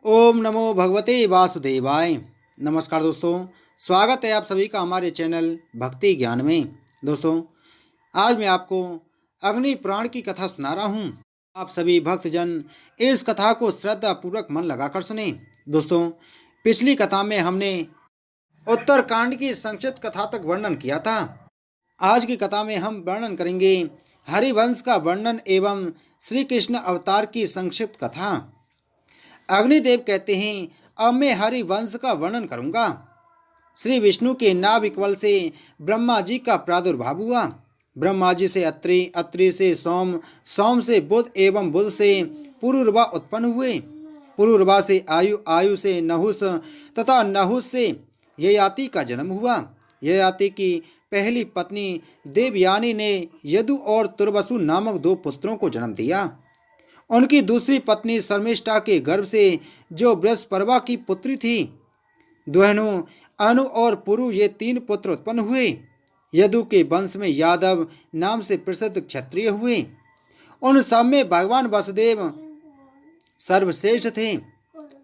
ओम नमो भगवते वासुदेवाय। नमस्कार दोस्तों, स्वागत है आप सभी का हमारे चैनल भक्ति ज्ञान में। दोस्तों, आज मैं आपको अग्नि पुराण की कथा सुना रहा हूँ। आप सभी भक्तजन इस कथा को श्रद्धा पूर्वक मन लगाकर सुने। दोस्तों, पिछली कथा में हमने उत्तरकांड की संक्षिप्त कथा तक वर्णन किया था। आज की कथा में हम वर्णन करेंगे हरिवंश का वर्णन एवं श्री कृष्ण अवतार की संक्षिप्त कथा। अग्निदेव कहते हैं, अब मैं हरिवंश का वर्णन करूंगा। श्री विष्णु के नाभिकमल से ब्रह्मा जी का प्रादुर्भाव हुआ। ब्रह्मा जी से अत्रि, अत्रि से सोम, सोम से बुध एवं बुध से पुरुरवा उत्पन्न हुए। पुरुरवा से आयु, आयु से नहुस तथा नहुस से ययाति का जन्म हुआ। ययाति की पहली पत्नी देवयानी ने यदु और तुर्वसु नामक दो पुत्रों को जन्म दिया। उनकी दूसरी पत्नी शर्मिष्ठा के गर्भ से, जो बृहस्पति की पुत्री थी, द्वहनु, अनु और पुरु, ये तीन पुत्र उत्पन्न हुए। यदु के वंश में यादव नाम से प्रसिद्ध क्षत्रिय हुए। उन सब में भगवान वसुदेव सर्वश्रेष्ठ थे।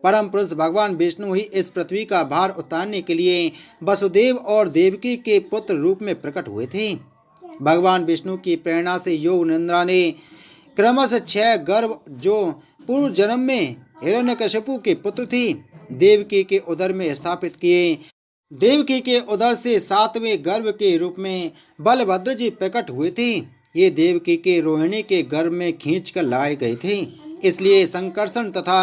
परम पुरुष भगवान विष्णु ही इस पृथ्वी का भार उतारने के लिए वसुदेव और देवकी के पुत्र रूप में प्रकट हुए थे। भगवान विष्णु की प्रेरणा से योग निंद्रा ने क्रमशः 6 गर्भ, जो पूर्व जन्म में हिरण्यकशिपु के पुत्र थी, देवकी के उदर में स्थापित किए। देवकी के उदर से 7वें गर्भ के रूप में बलभद्र जी प्रकट हुए थे। ये देवकी के रोहिणी के गर्भ में खींच कर लाए गए थे, इसलिए संकर्षण तथा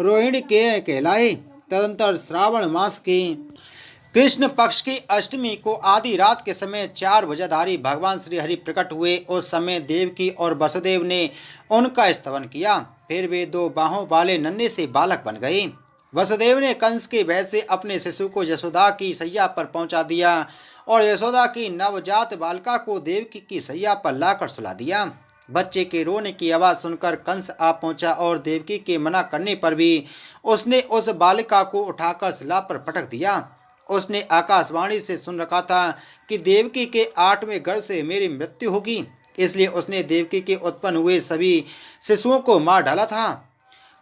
रोहिणी के कहलाए। तदंतर श्रावण मास के कृष्ण पक्ष की अष्टमी को आधी रात के समय 4 भुजाधारी भगवान श्री हरि प्रकट हुए। उस समय देवकी और वसुदेव ने उनका स्तवन किया। फिर वे 2 बाहों वाले नन्हे से बालक बन गए। वसुदेव ने कंस के भय से अपने शिशु को यशोदा की सैया पर पहुंचा दिया और यशोदा की नवजात बालिका को देवकी की सैया पर लाकर सुला दिया। बच्चे के रोने की आवाज़ सुनकर कंस आ पहुंचा और देवकी के मना करने पर भी उसने उस बालिका को उठाकर शिला पर पटक दिया। उसने आकाशवाणी से सुन रखा था कि देवकी के 8वें गर्भ से मेरी मृत्यु होगी, इसलिए उसने देवकी के उत्पन्न हुए सभी शिशुओं को मार डाला था।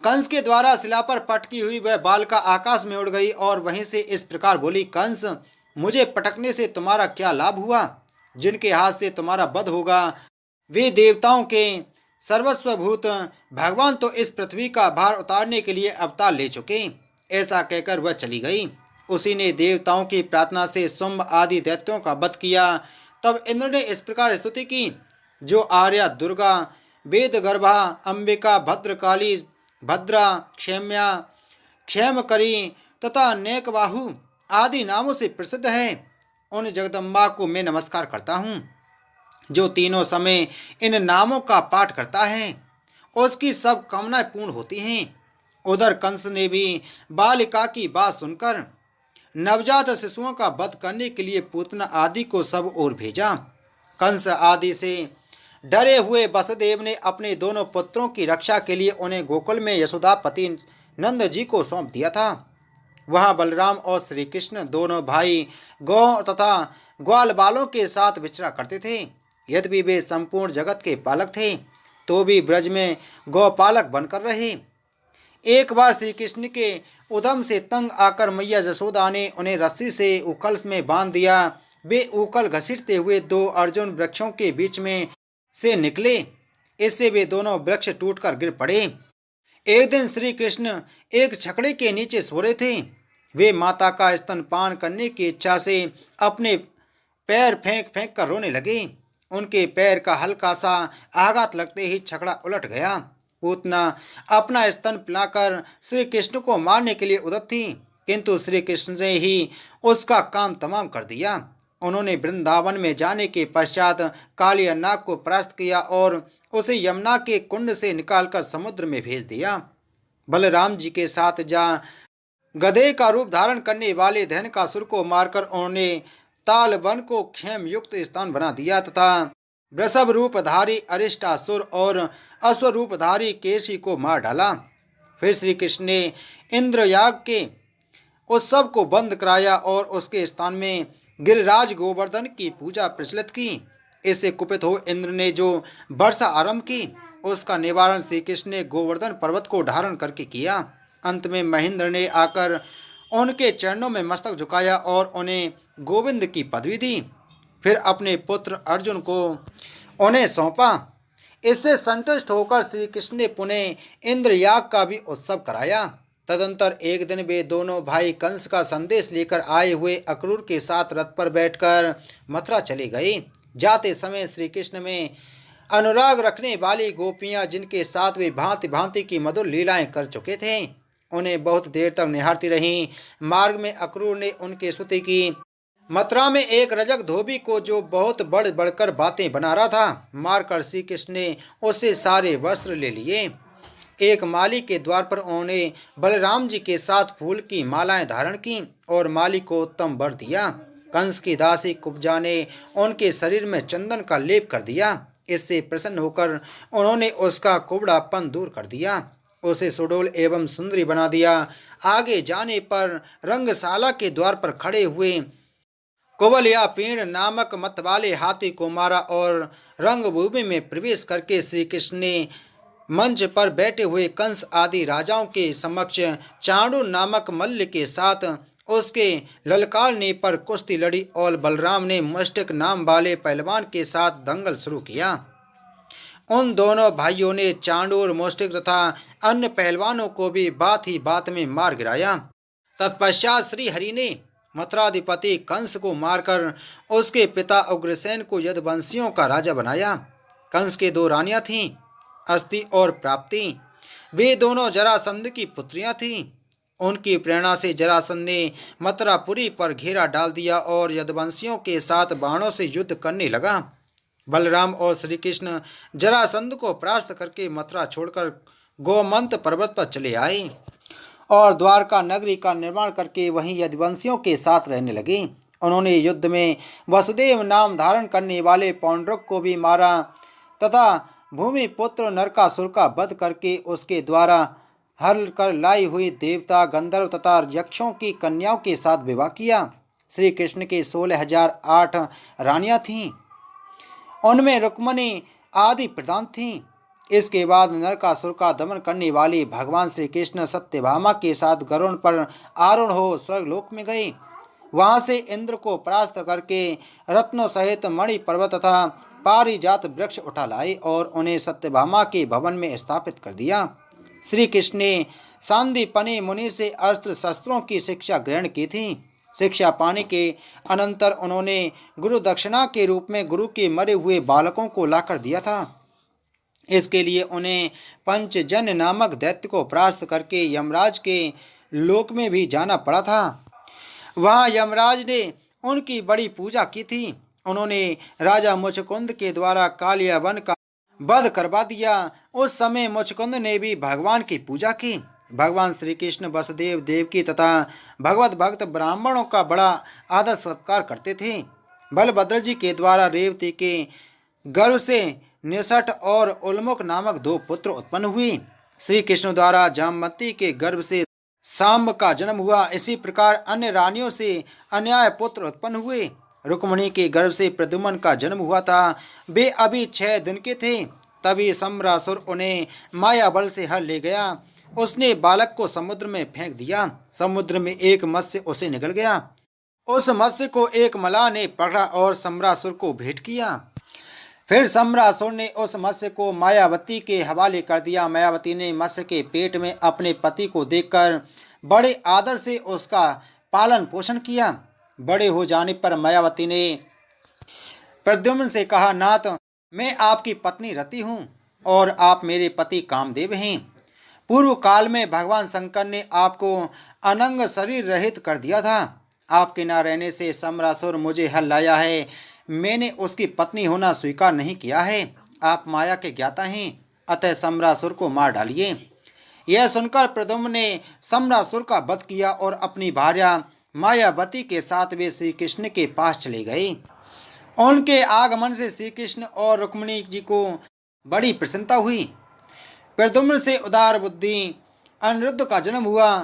कंस के द्वारा शिला पर पटकी हुई वह बालिका आकाश में उड़ गई और वहीं से इस प्रकार बोली, कंस, मुझे पटकने से तुम्हारा क्या लाभ हुआ? जिनके हाथ से तुम्हारा वध होगा वे देवताओं के सर्वस्वभूत भगवान तो इस पृथ्वी का भार उतारने के लिए अवतार ले चुके। ऐसा कहकर वह चली गई। उसी ने देवताओं की प्रार्थना से शुंभ आदि दैत्यों का वध किया। तब इंद्र ने इस प्रकार स्तुति की, जो आर्या, दुर्गा, वेदगर्भा, अंबिका, भद्रकाली, भद्रा, क्षेम्या, क्षेमकरी तथा नेकबाहु आदि नामों से प्रसिद्ध है, उन जगदम्बा को मैं नमस्कार करता हूँ। जो तीनों समय इन नामों का पाठ करता है, उसकी सब कामनाएं पूर्ण होती हैं। उधर कंस ने भी बालिका की बात सुनकर नवजात शिशुओं का वध करने के लिए पूतना आदि को सब ओर भेजा। कंस आदि से डरे हुए वसुदेव ने अपने दोनों पुत्रों की रक्षा के लिए उन्हें गोकुल में यशोदापति नंद जी को सौंप दिया था। वहाँ बलराम और श्री कृष्ण दोनों भाई गौ तथा ग्वाल बालों के साथ विचरा करते थे। यद्यपि वे संपूर्ण जगत के पालक थे, तो भी ब्रज में गौपालक बनकर रहे। एक बार श्री कृष्ण के उद्यम से तंग आकर मैया यशोदा ने उन्हें रस्सी से उखल में बांध दिया। वे उखल घसीटते हुए 2 अर्जुन वृक्षों के बीच में से निकले। इससे वे दोनों वृक्ष टूटकर गिर पड़े। एक दिन श्री कृष्ण एक छकड़े के नीचे सो रहे थे। वे माता का स्तनपान करने की इच्छा से अपने पैर फेंक फेंक कर रोने लगे। उनके पैर का हल्का सा आघात लगते ही छकड़ा उलट गया। पूतना अपना स्तन पिलाकर श्री कृष्ण को मारने के लिए उद्यत थी, किंतु श्री कृष्ण ने ही उसका काम तमाम कर दिया। उन्होंने वृंदावन में जाने के पश्चात कालिया नाग को परास्त किया और उसे यमुना के कुंड से निकालकर समुद्र में भेज दिया। बलराम जी के साथ जा गधे का रूप धारण करने वाले धनकासुर को मारकर उन्होंने तालवन को क्षेम युक्त स्थान बना दिया तथा वृषभ रूपधारी अरिष्टासुर और अश्वरूपधारी केशी को मार डाला। फिर श्री कृष्ण ने इंद्रयाग के उत्सव को बंद कराया और उसके स्थान में गिरिराज गोवर्धन की पूजा प्रचलित की। इससे कुपित हो इंद्र ने जो वर्षा आरंभ की, उसका निवारण श्री कृष्ण ने गोवर्धन पर्वत को धारण करके किया। अंत में महेंद्र ने आकर उनके चरणों में मस्तक झुकाया और उन्हें गोविंद की पदवी दी। फिर अपने पुत्र अर्जुन को उन्हें सौंपा। इससे संतुष्ट होकर श्री कृष्ण ने पुनः इंद्रयाग का भी उत्सव कराया। तदंतर एक दिन वे दोनों भाई कंस का संदेश लेकर आए हुए अक्रूर के साथ रथ पर बैठकर मथुरा चले गए। जाते समय श्री कृष्ण में अनुराग रखने वाली गोपियां, जिनके साथ वे भांति भांति की मधुर लीलाएं कर चुके थे, उन्हें बहुत देर तक निहारती रहीं। मार्ग में अक्रूर ने उनकी स्तुति की। मथुरा में एक रजक धोबी को, जो बहुत बढ़ बढ़कर बातें बना रहा था, मारकर श्री कृष्ण ने उससे सारे वस्त्र ले लिए। एक माली के द्वार पर उन्होंने बलराम जी के साथ फूल की मालाएं धारण की और माली को उत्तम वर दिया। कंस की दासी कुब्जा ने उनके शरीर में चंदन का लेप कर दिया। इससे प्रसन्न होकर उन्होंने उसका कुबड़ापन दूर कर दिया, उसे सुडोल एवं सुंदरी बना दिया। आगे जाने पर रंगशाला के द्वार पर खड़े हुए कुवलया पेड़ नामक मत वाले हाथी को मारा और रंगभूमि में प्रवेश करके श्री कृष्ण ने मंच पर बैठे हुए कंस आदि राजाओं के समक्ष चाणूर नामक मल्ल के साथ उसके ललकारने पर कुश्ती लड़ी और बलराम ने मुष्टिक नाम वाले पहलवान के साथ दंगल शुरू किया। उन दोनों भाइयों ने चांडूर, मुष्टिक तथा अन्य पहलवानों को भी बात ही बात में मार गिराया। तत्पश्चात श्री हरि ने मथुराधिपति कंस को मारकर उसके पिता उग्रसेन को यदुवंशियों का राजा बनाया। कंस के दो रानियां थीं, अस्ति और प्राप्ति। वे दोनों जरासंध की पुत्रियां थीं। उनकी प्रेरणा से जरासंध ने मथुरापुरी पर घेरा डाल दिया और यदुवंशियों के साथ बाणों से युद्ध करने लगा। बलराम और श्री कृष्ण जरासंध को परास्त करके मथुरा छोड़कर गोमंत पर्वत पर चले आए और द्वारका नगरी का निर्माण करके वहीं यदुवंशियों के साथ रहने लगे। उन्होंने युद्ध में वसुदेव नाम धारण करने वाले पौंड्रक को भी मारा तथा भूमि पुत्र नरकासुर का वध करके उसके द्वारा हर कर लाई हुई देवता, गंधर्व तथा यक्षों की कन्याओं के साथ विवाह किया। श्री कृष्ण के 16,008 रानियां थीं, उनमें रुक्मणी आदि प्रधान थीं। इसके बाद नरकासुर का दमन करने वाले भगवान श्री कृष्ण सत्यभामा के साथ गरुड़ पर आरूढ़ हो स्वर्गलोक में गए। वहां से इंद्र को परास्त करके रत्नों सहित मणि पर्वत तथा पारिजात वृक्ष उठा लाए और उन्हें सत्यभामा के भवन में स्थापित कर दिया। श्री कृष्ण ने सांदीपनि मुनि से अस्त्र शस्त्रों की शिक्षा ग्रहण की थी। शिक्षा पाने के अनंतर उन्होंने गुरु दक्षिणा के रूप में गुरु के मरे हुए बालकों को लाकर दिया था। इसके लिए उन्हें पंचजन्य नामक दैत्य को परास्त करके यमराज के लोक में भी जाना पड़ा था। वहाँ यमराज ने उनकी बड़ी पूजा की थी। उन्होंने राजा मुचकुंद के द्वारा कालिया वन का वध करवा दिया। उस समय मुचकुंद ने भी भगवान की पूजा की। भगवान श्री कृष्ण वसुदेव, देवकी तथा भगवत भक्त ब्राह्मणों का बड़ा आदर सत्कार करते थे। बलभद्र जी के द्वारा रेवती के गर्भ से निषठ और उल्मुख नामक 2 पुत्र उत्पन्न हुए। श्री कृष्ण द्वारा जामवती के गर्भ से सांब का जन्म हुआ। इसी प्रकार अन्य रानियों से अन्याय पुत्र उत्पन्न हुए। रुक्मणी के गर्भ से प्रद्युम्न का जन्म हुआ था। वे अभी 6 दिन के थे, तभी सम्रासुर उन्हें माया बल से हर ले गया। उसने बालक को समुद्र में फेंक दिया। समुद्र में एक मत्स्य उसे निगल गया। उस मत्स्य को एक मलाह ने पकड़ा और सम्रासुर को भेंट किया। फिर सम्रासुर ने उस मत्स्य को मायावती के हवाले कर दिया। मायावती ने मत्स्य के पेट में अपने पति को देखकर बड़े आदर से उसका पालन पोषण किया। बड़े हो जाने पर मायावती ने प्रद्युम्न से कहा, नाथ, मैं आपकी पत्नी रति हूँ और आप मेरे पति कामदेव हैं। पूर्व काल में भगवान शंकर ने आपको अनंग शरीर रहित कर दिया था। आपके न रहने से सम्रासुर मुझे हल लाया है। मैंने उसकी पत्नी होना स्वीकार नहीं किया है। आप माया के ज्ञाता हैं, अतः सम्रासुर को मार डालिए। यह सुनकर प्रद्युम्न ने सम्रासुर का वध किया और अपनी भार्या मायावती के साथ वे श्री कृष्ण के पास चले गए। उनके आगमन से श्री कृष्ण और रुक्मिणी जी को बड़ी प्रसन्नता हुई। प्रद्युम्न से उदार बुद्धि अनिरुद्ध का जन्म हुआ।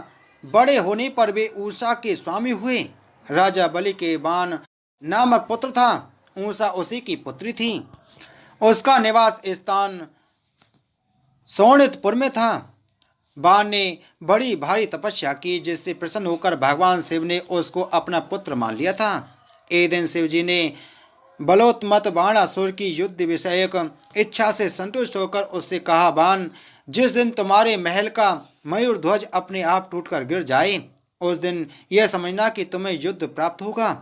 बड़े होने पर वे उषा के स्वामी हुए। राजा बलि के बाण नामक पुत्र था। उषा उसी की पुत्री थी। उसका निवास स्थान सोनितपुर में था। बाण ने बड़ी भारी तपस्या की, जिससे प्रसन्न होकर भगवान शिव ने उसको अपना पुत्र मान लिया था। एक दिन शिव जी ने बलोत्मत बाणासुर की युद्ध विषयक इच्छा से संतुष्ट होकर उससे कहा, बाण, जिस दिन तुम्हारे महल का मयूर ध्वज अपने आप टूटकर गिर जाए, उस दिन यह समझना कि तुम्हें युद्ध प्राप्त होगा।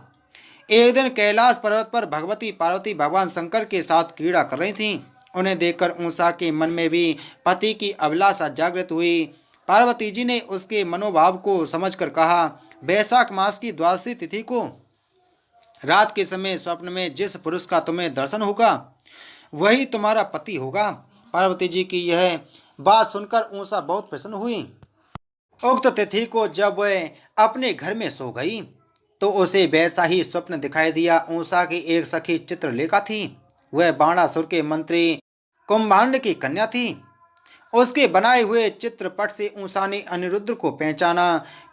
एक दिन कैलाश पर्वत पर भगवती पार्वती भगवान शंकर के साथ क्रीड़ा कर रही थीं। उन्हें देखकर ऊषा के मन में भी पति की अभिलाषा जागृत हुई। पार्वती जी ने उसके मनोभाव को समझकर कहा, वैशाख मास की द्वादशी तिथि को रात के समय स्वप्न में जिस पुरुष का तुम्हें दर्शन होगा वही तुम्हारा पति होगा। पार्वती जी की यह बात सुनकर ऊषा बहुत प्रसन्न हुई। उक्त तिथि को जब वह अपने घर में सो गई तो उसे वैसा ही स्वप्न दिखाई दिया। ऊषा की एक सखी चित्रलेखा थी। वह बाणासुर के मंत्री कुंभांड की कन्या थी। उसके बनाए हुए चित्रपट से ऊषा ने अनिरुद्ध को पहचाना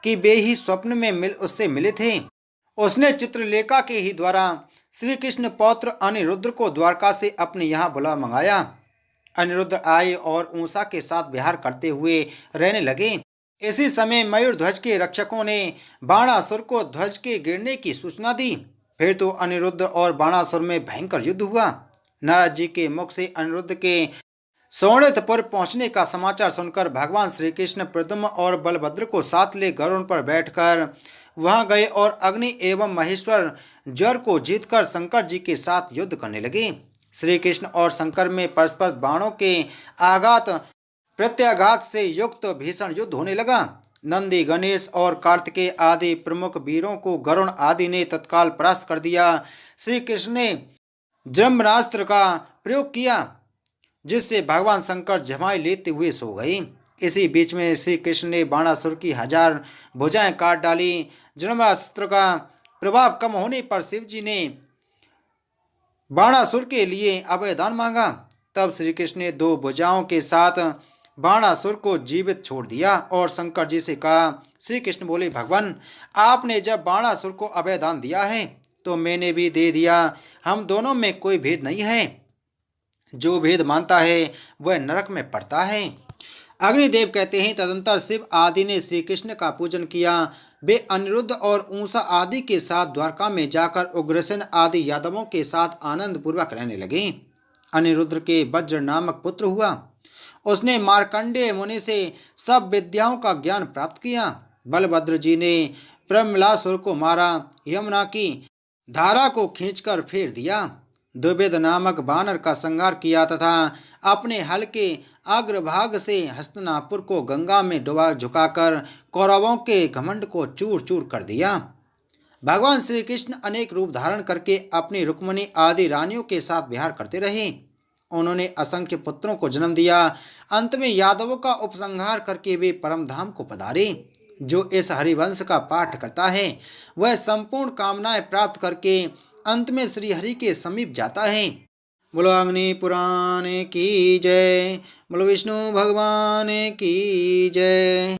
कि वे ही स्वप्न में उससे मिले थे। उसने चित्रलेखा के ही द्वारा श्री कृष्ण पौत्र अनिरुद्ध को द्वारका से अपने यहाँ बुला मंगाया। अनिरुद्ध आए और ऊषा के साथ विहार करते हुए रहने लगे। इसी समय मयूर ध्वज के रक्षकों ने बाणासुर को ध्वज के गिरने की सूचना दी। फिर तो अनिरुद्ध और बाणासुर में भयंकर युद्ध हुआ। नारद जी के मुख से अनिरुद्ध के शोणितपुर पहुंचने का समाचार सुनकर भगवान श्री कृष्ण प्रद्युम्न और बलभद्र को साथ ले गरुड़ पर बैठकर वहां गए और अग्नि एवं महेश्वर जर को जीतकर शंकर जी के साथ युद्ध करने लगे। श्री कृष्ण और शंकर में परस्पर बाणों के आघात प्रत्याघात से युक्त भीषण युद्ध होने लगा। नंदी, गणेश और कार्तिकेय आदि प्रमुख वीरों को गरुण आदि ने तत्काल परास्त कर दिया। श्री कृष्ण ने जम्बनास्त्र का प्रयोग किया, जिससे भगवान शंकर झमाई लेते हुए सो गए। इसी बीच में श्री कृष्ण ने बाणासुर की 1000 भुजाएं काट डाली। जन्मास्त्र का प्रभाव कम होने पर शिव जी ने बाणासुर के लिए अभयदान मांगा। तब श्री कृष्ण ने 2 भुजाओं के साथ बाणासुर को जीवित छोड़ दिया और शंकर जी से कहा। श्री कृष्ण बोले, भगवान, आपने जब बाणासुर को अभयदान दिया है तो मैंने भी दे दिया। हम दोनों में कोई भेद नहीं है। जो भेद मानता है वह नरक में पड़ता है। अग्निदेव कहते हैं, तदंतर शिव आदि ने श्री कृष्ण का पूजन किया। वे अनिरुद्ध और ऊषा आदि के साथ द्वारका में जाकर उग्रसेन आदि यादवों के साथ आनंद पूर्वक रहने लगे। अनिरुद्ध के वज्र नामक पुत्र हुआ। उसने मार्कंडेय मुनि से सब विद्याओं का ज्ञान प्राप्त किया। बलभद्र जी ने प्रमलासुर को मारा। यमुना की धारा को खींचकर फेर दिया। दुर्वेद नामक बानर का संहार किया तथा अपने हल के अग्रभाग से हस्तिनापुर को गंगा में डुबा झुकाकर कौरवों के घमंड को चूर चूर कर दिया। भगवान श्री कृष्ण अनेक रूप धारण करके अपनी रुक्मिणी आदि रानियों के साथ विहार करते रहे। उन्होंने असंख्य पुत्रों को जन्म दिया। अंत में यादवों का उपसंहार करके वे परम धाम को पधारे। जो इस हरिवंश का पाठ करता है वह संपूर्ण कामनाएं प्राप्त करके अंत में श्री हरि के समीप जाता है। बोलो अग्नि पुराण की जय। बोलो विष्णु भगवान की जय।